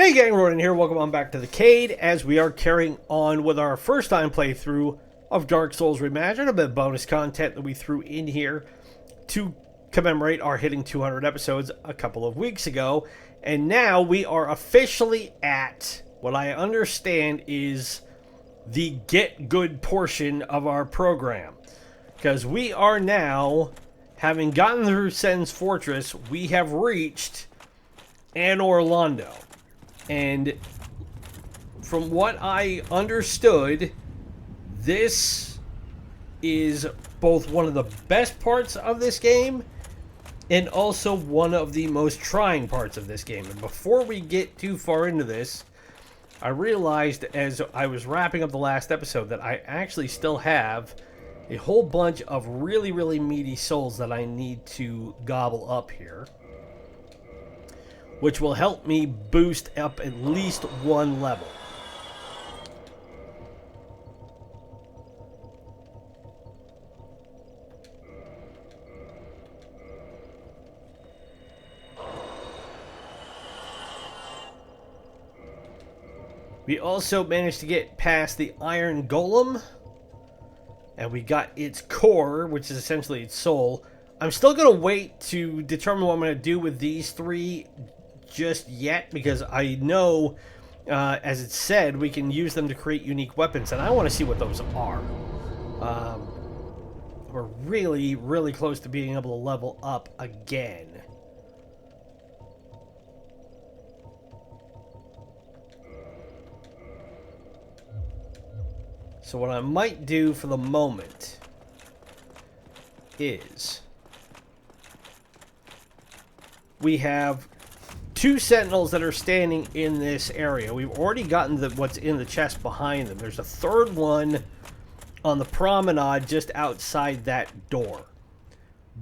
Hey gang, Ronan here. Welcome on back to the Cade as we are carrying on with our first time playthrough of Dark Souls Remastered, a bit of bonus content that we threw in here to commemorate our hitting 200 episodes a couple of weeks ago. And now we are officially at what I understand is the Get Good portion of our program. Because we are now, having gotten through Sen's Fortress, we have reached Anor Londo. And from what I understood, this is both one of the best parts of this game and also one of the most trying parts of this game. And before we get too far into this, I realized as I was wrapping up the last episode that I actually still have a whole bunch of really meaty souls that I need to gobble up here, which will help me boost up at least one level. We also managed to get past the Iron Golem, and we got its core, which is essentially its soul. I'm still going to wait to determine what I'm going to do with these three just yet, because I know, as it said, we can use them to create unique weapons, and I want to see what those are. We're really close to being able to level up again. So what I might do for the moment is we have two sentinels that are standing in this area. We've already gotten what's in the chest behind them. There's a third one on the promenade just outside that door.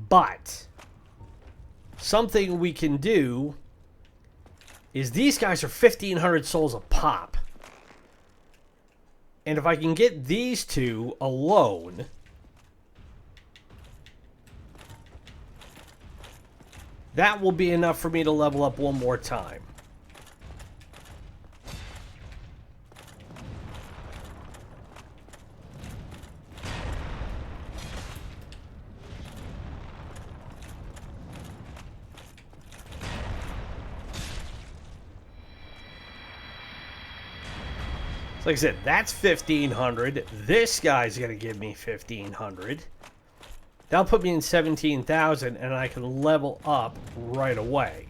But something we can do is these guys are 1,500 souls a pop. And if I can get these two alone, that will be enough for me to level up one more time. So like I said, that's 1,500. This guy's going to give me 1,500. That'll put me in 17,000, and I can level up right away.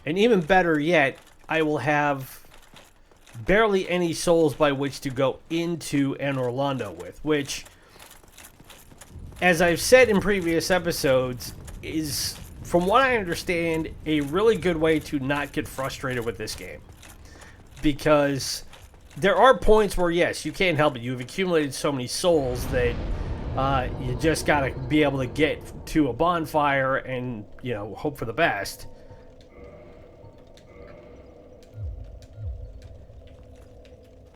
And even better yet, I will have barely any souls by which to go into Anor Londo with, which, as I've said in previous episodes, is, from what I understand, a really good way to not get frustrated with this game. Because there are points where, yes, you can't help it. You've accumulated so many souls that you just got to be able to get to a bonfire and, you know, hope for the best.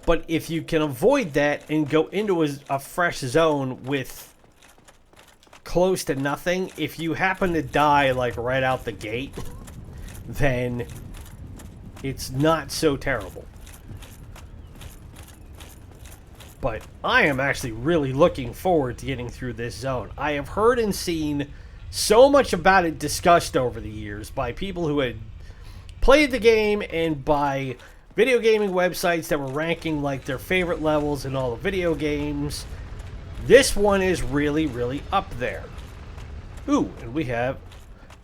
But if you can avoid that and go into a fresh zone with close to nothing, if you happen to die, like, right out the gate, then it's not so terrible. But I am actually really looking forward to getting through this zone. I have heard and seen so much about it discussed over the years by people who had played the game and by video gaming websites that were ranking like their favorite levels in all the video games. This one is really up there. Ooh, and we have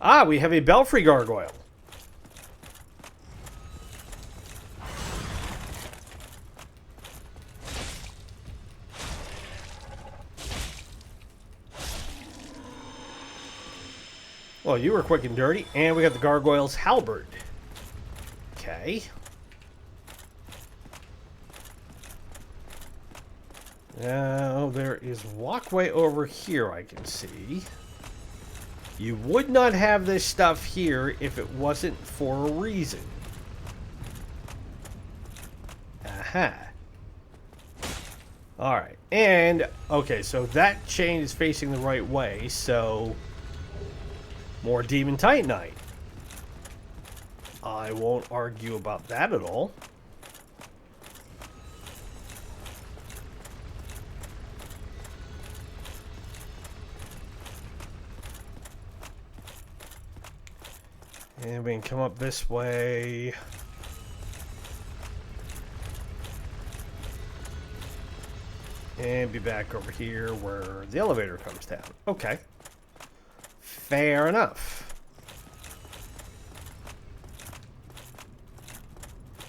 a Belfry Gargoyle. Well, you were quick and dirty, and we got the Gargoyle's Halberd. Okay. Now, there is a walkway over here I can see. You would not have this stuff here if it wasn't for a reason. Aha. Alright. And, okay, so that chain is facing the right way, so more Demon Titanite. I won't argue about that at all. And we can come up this way. And be back over here where the elevator comes down. Okay. Fair enough.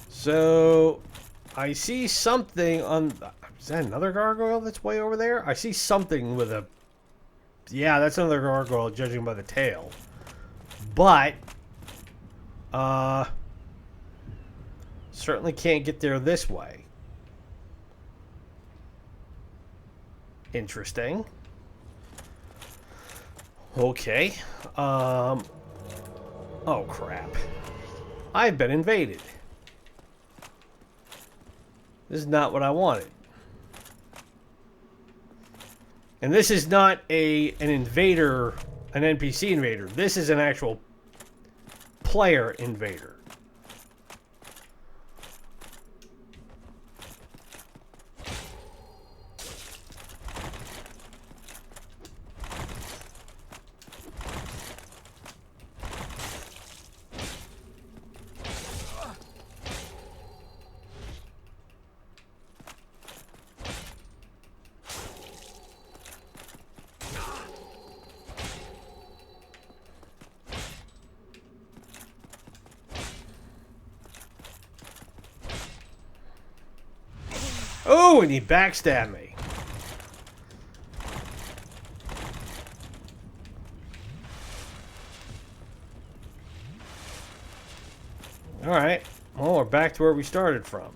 So, I see something on... Is that another gargoyle that's way over there? I see something with a... Yeah, that's another gargoyle, judging by the tail. But... certainly can't get there this way. Interesting. Okay. Oh, crap. I've been invaded. This is not what I wanted. And this is not an invader, an NPC invader. This is an actual player invader. Oh, and he backstabbed me. Alright. Well, we're back to where we started from.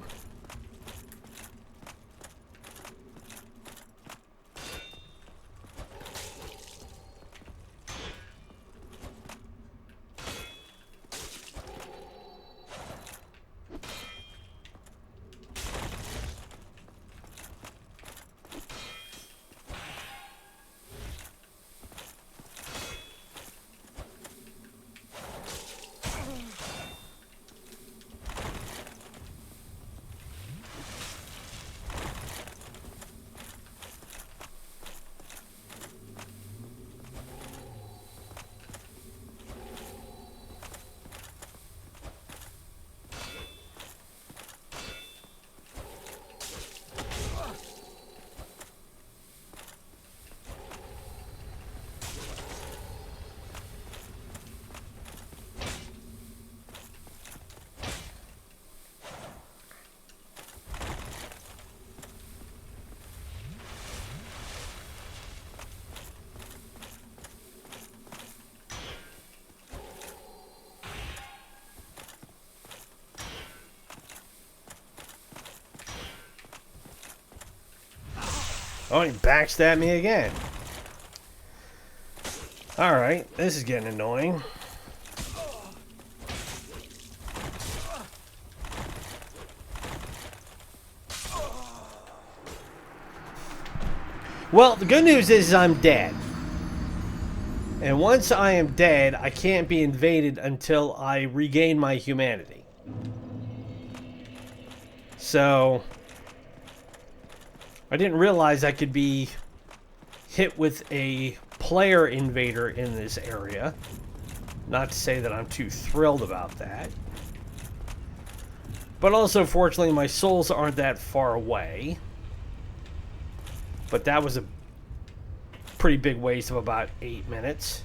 Oh, he backstabbed me again. Alright, this is getting annoying. Well, the good news is I'm dead. And once I am dead, I can't be invaded until I regain my humanity. So... I didn't realize I could be hit with a player invader in this area. Not to say that I'm too thrilled about that. But also, fortunately, my souls aren't that far away. But that was a pretty big waste of about 8 minutes.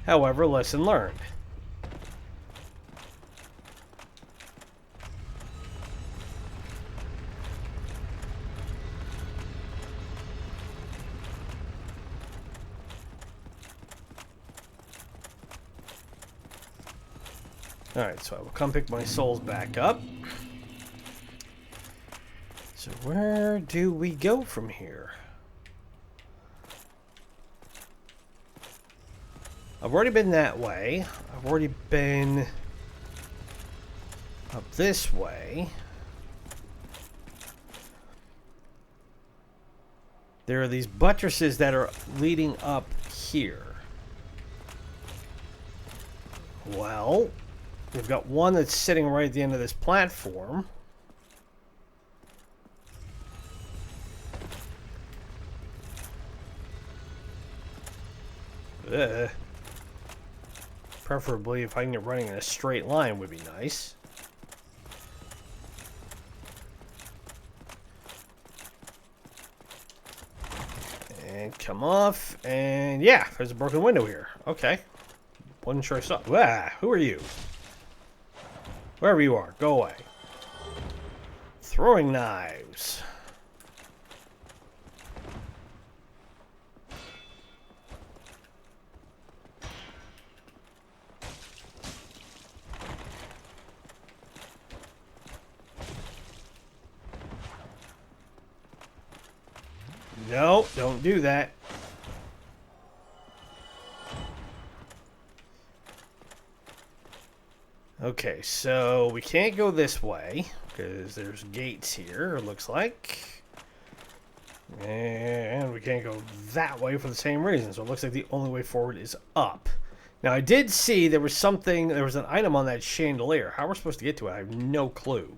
However, lesson learned. Alright, so I will come pick my souls back up. So where do we go from here? I've already been that way. I've already been Up this way. There are these buttresses that are leading up here. Well, we've got one that's sitting right at the end of this platform. Preferably if I can get running in a straight line would be nice. And come off, and yeah, there's a broken window here. Okay. Wasn't sure I saw. Ah, who are you? Wherever you are, go away. Throwing knives. No, don't do that. Okay, so we can't go this way because there's gates here, it looks like. And we can't go that way for the same reason. So it looks like the only way forward is up. Now, I did see there was something, there was an item on that chandelier. How we're supposed to get to it, I have no clue.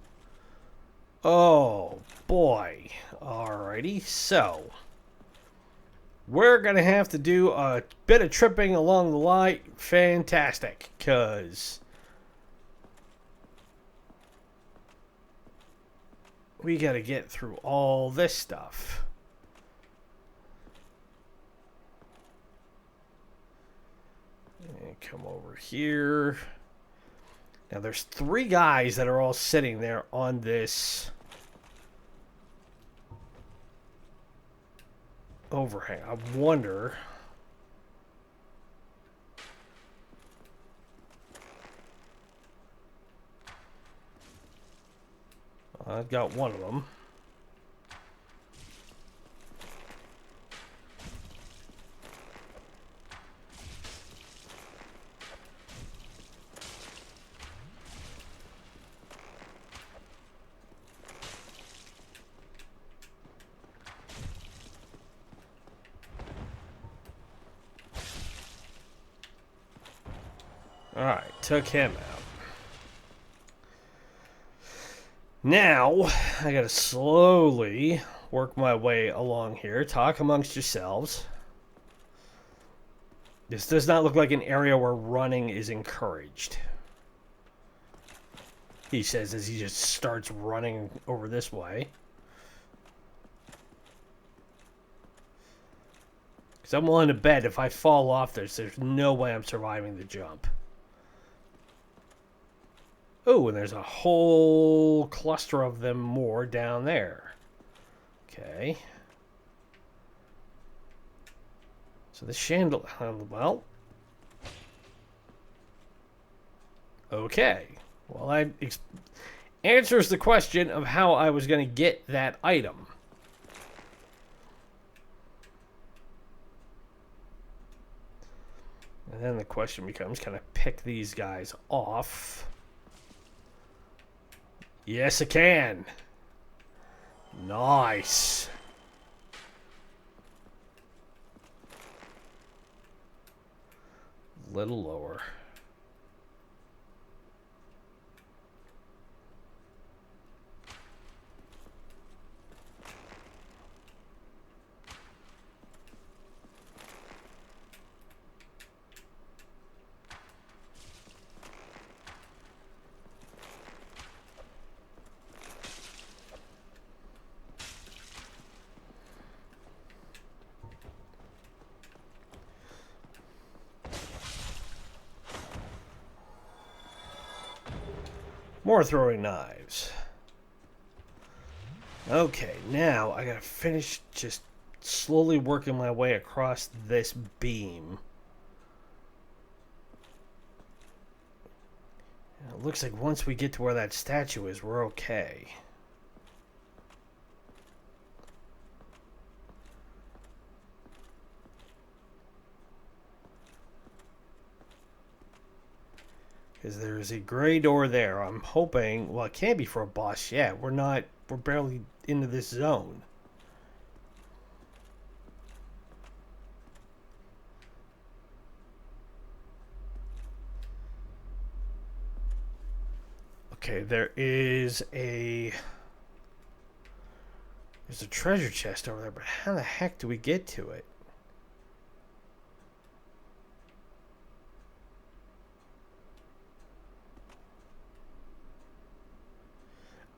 Oh, boy. Alrighty, so we're going to have to do a bit of tripping along the line. Fantastic, because we got to get through all this stuff. And come over here. Now, there's 3 guys that are all sitting there on this overhang. I wonder. I've got one of them. Alright, took him out. Now, I gotta slowly work my way along here. Talk amongst yourselves. This does not look like an area where running is encouraged. He says as he just starts running over this way. Because I'm willing to bet if I fall off this, there's no way I'm surviving the jump. Oh, and there's a whole cluster of them more down there. Okay. So the chandelier, well. Okay. Well, that answers the question of how I was going to get that item. And then the question becomes, can I pick these guys off? Yes, I can. Nice. Little lower. More throwing knives. Okay, now I gotta finish just slowly working my way across this beam. It looks like once we get to where that statue is, we're okay. Because there's a gray door there. I'm hoping... Well, it can't be for a boss yet. We're not... We're barely into this zone. Okay, there is a... There's a treasure chest over there, but how the heck do we get to it?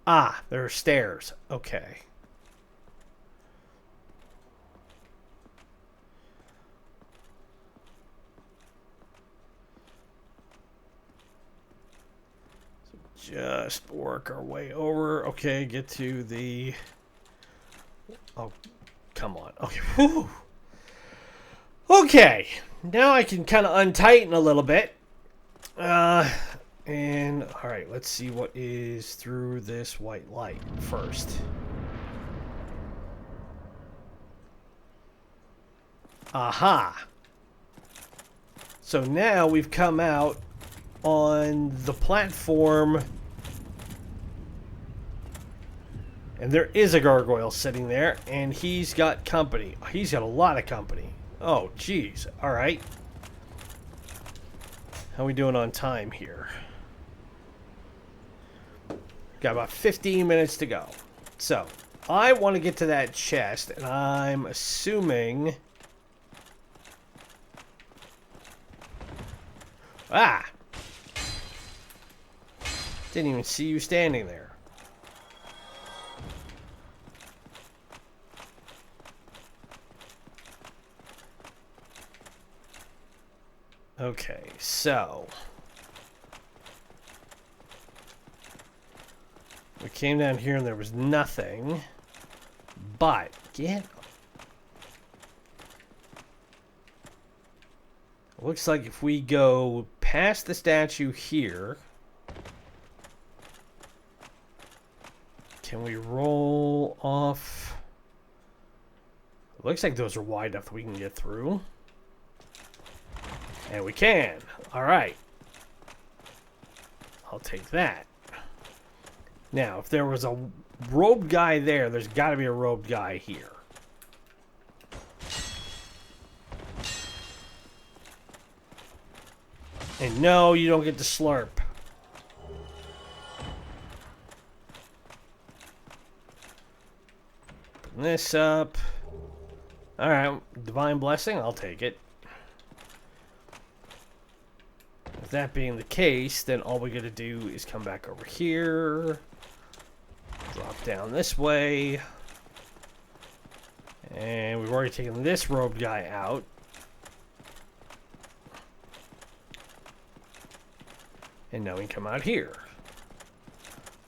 Ah, there are stairs. Okay. So just work our way over. Okay, get to the... Oh, come on. Okay. Whew. Okay. Now I can kind of untighten a little bit. And, alright, let's see what is through this white light first. Aha! So now we've come out on the platform. And there is a gargoyle sitting there, and he's got company. He's got a lot of company. Oh, jeez. Alright. How are we doing on time here? Got about 15 minutes to go. So, I want to get to that chest, and I'm assuming... Ah! Didn't even see you standing there. Okay, so... We came down here and there was nothing. But, get... Looks like if we go past the statue here... Can we roll off... Looks like those are wide enough that we can get through. And we can. Alright. I'll take that. Now, if there was a robed guy there, there's got to be a robed guy here. And no, you don't get to slurp. Putting this up. Alright, divine blessing, I'll take it. With that being the case, then all we gotta do is come back over here. Drop down this way. And we've already taken this robed guy out. And now we can come out here.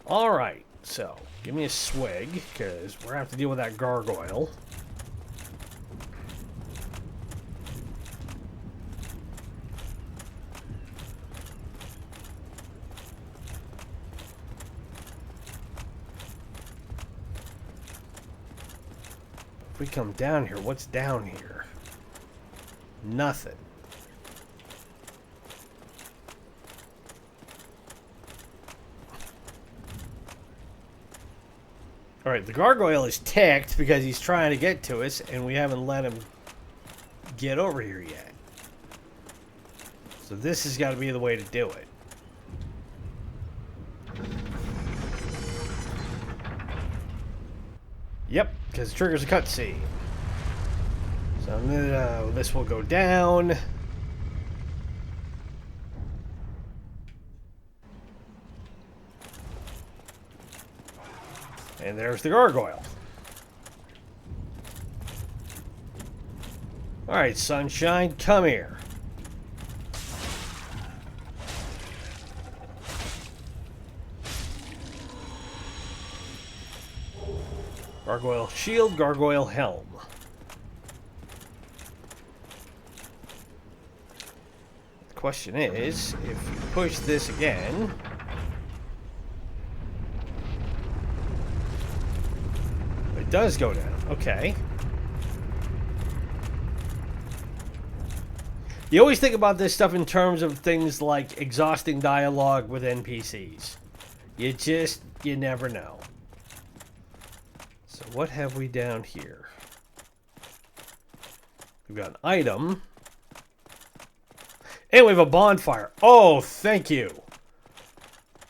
Alright, so give me a swig, because we're gonna have to deal with that gargoyle. If we come down here, what's down here? Nothing. Alright, the gargoyle is ticked because he's trying to get to us, and we haven't let him get over here yet. So this has got to be the way to do it. Yep, because it triggers a cutscene. So this will go down. And there's the gargoyle. Alright, sunshine, come here. Gargoyle shield, gargoyle helm. The question is, if you push this again... It does go down. Okay. You always think about this stuff in terms of things like exhausting dialogue with NPCs. You never know. So what have we down here? We've got an item. And we have a bonfire. Oh, thank you.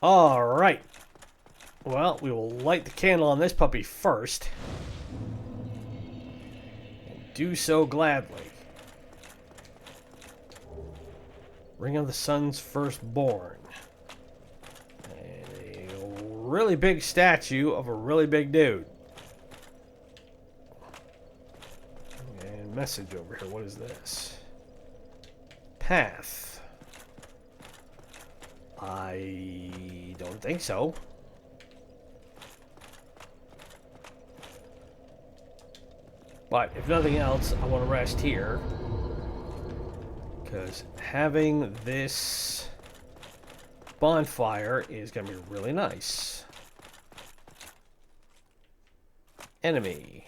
All right. Well, we will light the candle on this puppy first. And do so gladly. Ring of the Sun's Firstborn. And a really big statue of a really big dude. And message over here. What is this? Path. I don't think so. But if nothing else, I want to rest here. Because having this bonfire is going to be really nice. Enemy.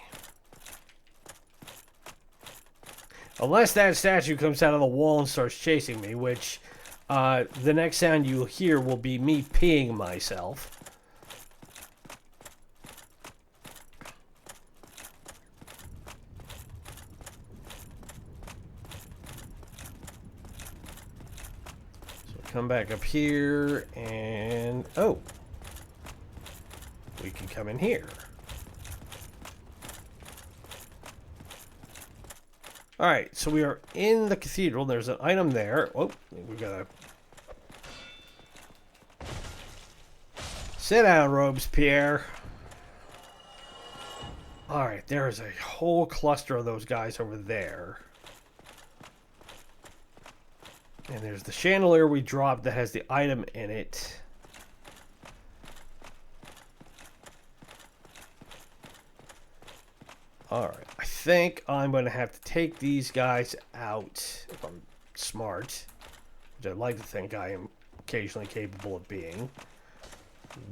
Unless that statue comes out of the wall and starts chasing me, which the next sound you'll hear will be me peeing myself. Come back up here, and oh, we can come in here. All right, so we are in the cathedral. There's an item there. Oh, we gotta sit down, Robespierre. All right, there is a whole cluster of those guys over there. And there's the chandelier we dropped that has the item in it. Alright, I think I'm going to have to take these guys out if I'm smart, which I'd like to think I am occasionally capable of being,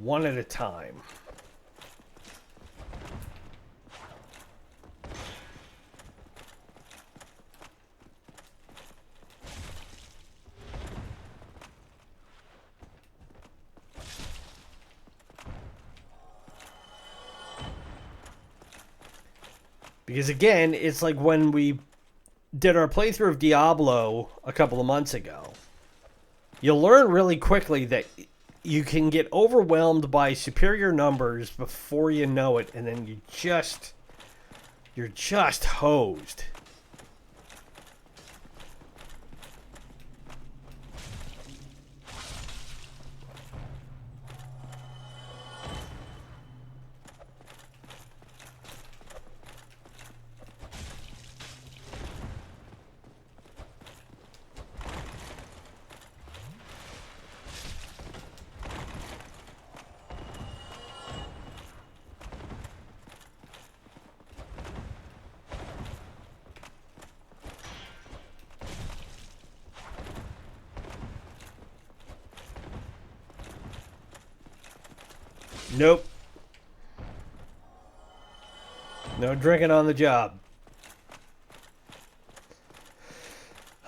one at a time. Because again, it's like when we did our playthrough of Diablo a couple of months ago. You'll learn really quickly that you can get overwhelmed by superior numbers before you know it, and then you're just hosed. Nope. No drinking on the job.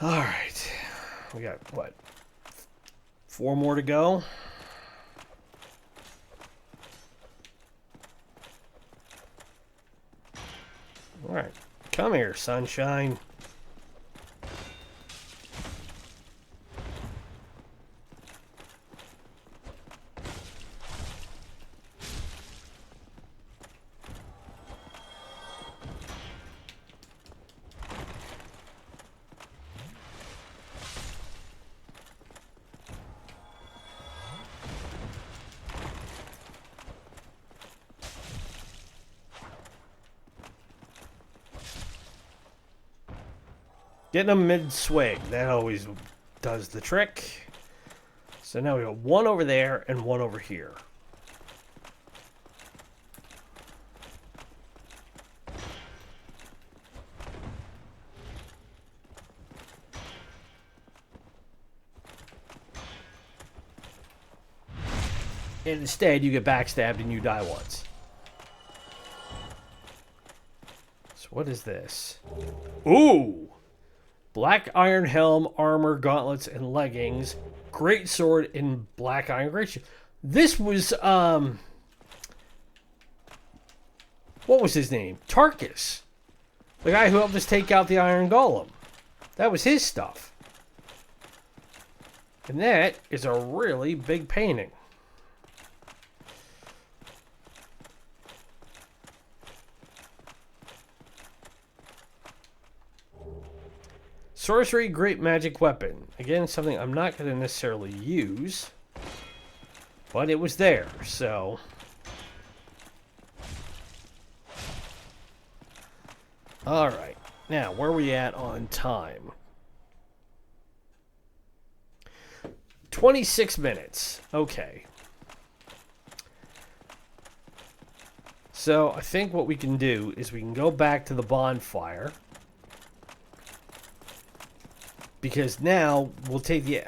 Alright. We got, what? 4 more to go? Alright. Come here, sunshine. Getting them mid-swig. That always does the trick. So now we got one over there and one over here. And instead, you get backstabbed and you die once. So what is this? Ooh! Black iron helm, armor, gauntlets, and leggings. Great sword in black iron. Great. This was, what was his name? Tarkus. The guy who helped us take out the Iron Golem. That was his stuff. And that is a really big painting. Sorcery, great magic weapon. Again, something I'm not going to necessarily use. But it was there, so... Alright. Now, where are we at on time? 26 minutes. Okay. So, I think what we can do is we can go back to the bonfire. Because now, we'll take the...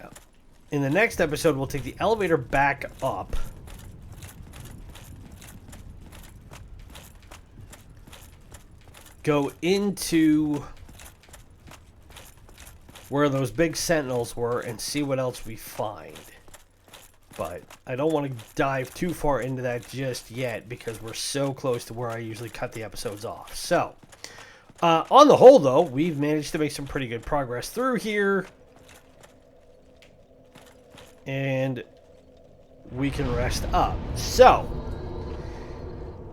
In the next episode, we'll take the elevator back up. Go into where those big sentinels were and see what else we find. But I don't want to dive too far into that just yet because we're so close to where I usually cut the episodes off. So, on the whole, though, we've managed to make some pretty good progress through here. And we can rest up. So,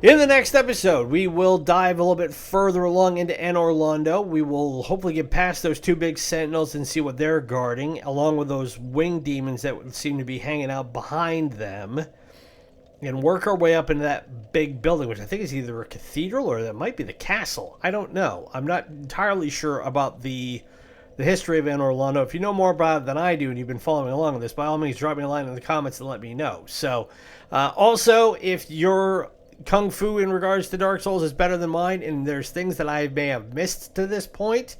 in the next episode, we will dive a little bit further along into Anor Londo. We will hopefully get past those two big sentinels and see what they're guarding, along with those winged demons that would seem to be hanging out behind them, and work our way up into that big building, which I think is either a cathedral or that might be the castle. I don't know. I'm not entirely sure about the history of Anor Londo. If you know more about it than I do and you've been following along with this, by all means, drop me a line in the comments and let me know. So, also, if your Kung Fu in regards to Dark Souls is better than mine and there's things that I may have missed to this point,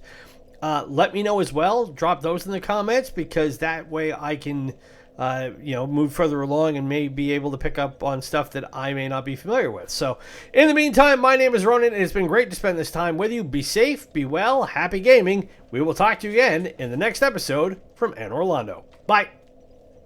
let me know as well. Drop those in the comments because that way I can move further along and may be able to pick up on stuff that I may not be familiar with. So, in the meantime, my name is Ronan, and it's been great to spend this time with you. Be safe, be well, happy gaming. We will talk to you again in the next episode from Anor Londo. Bye.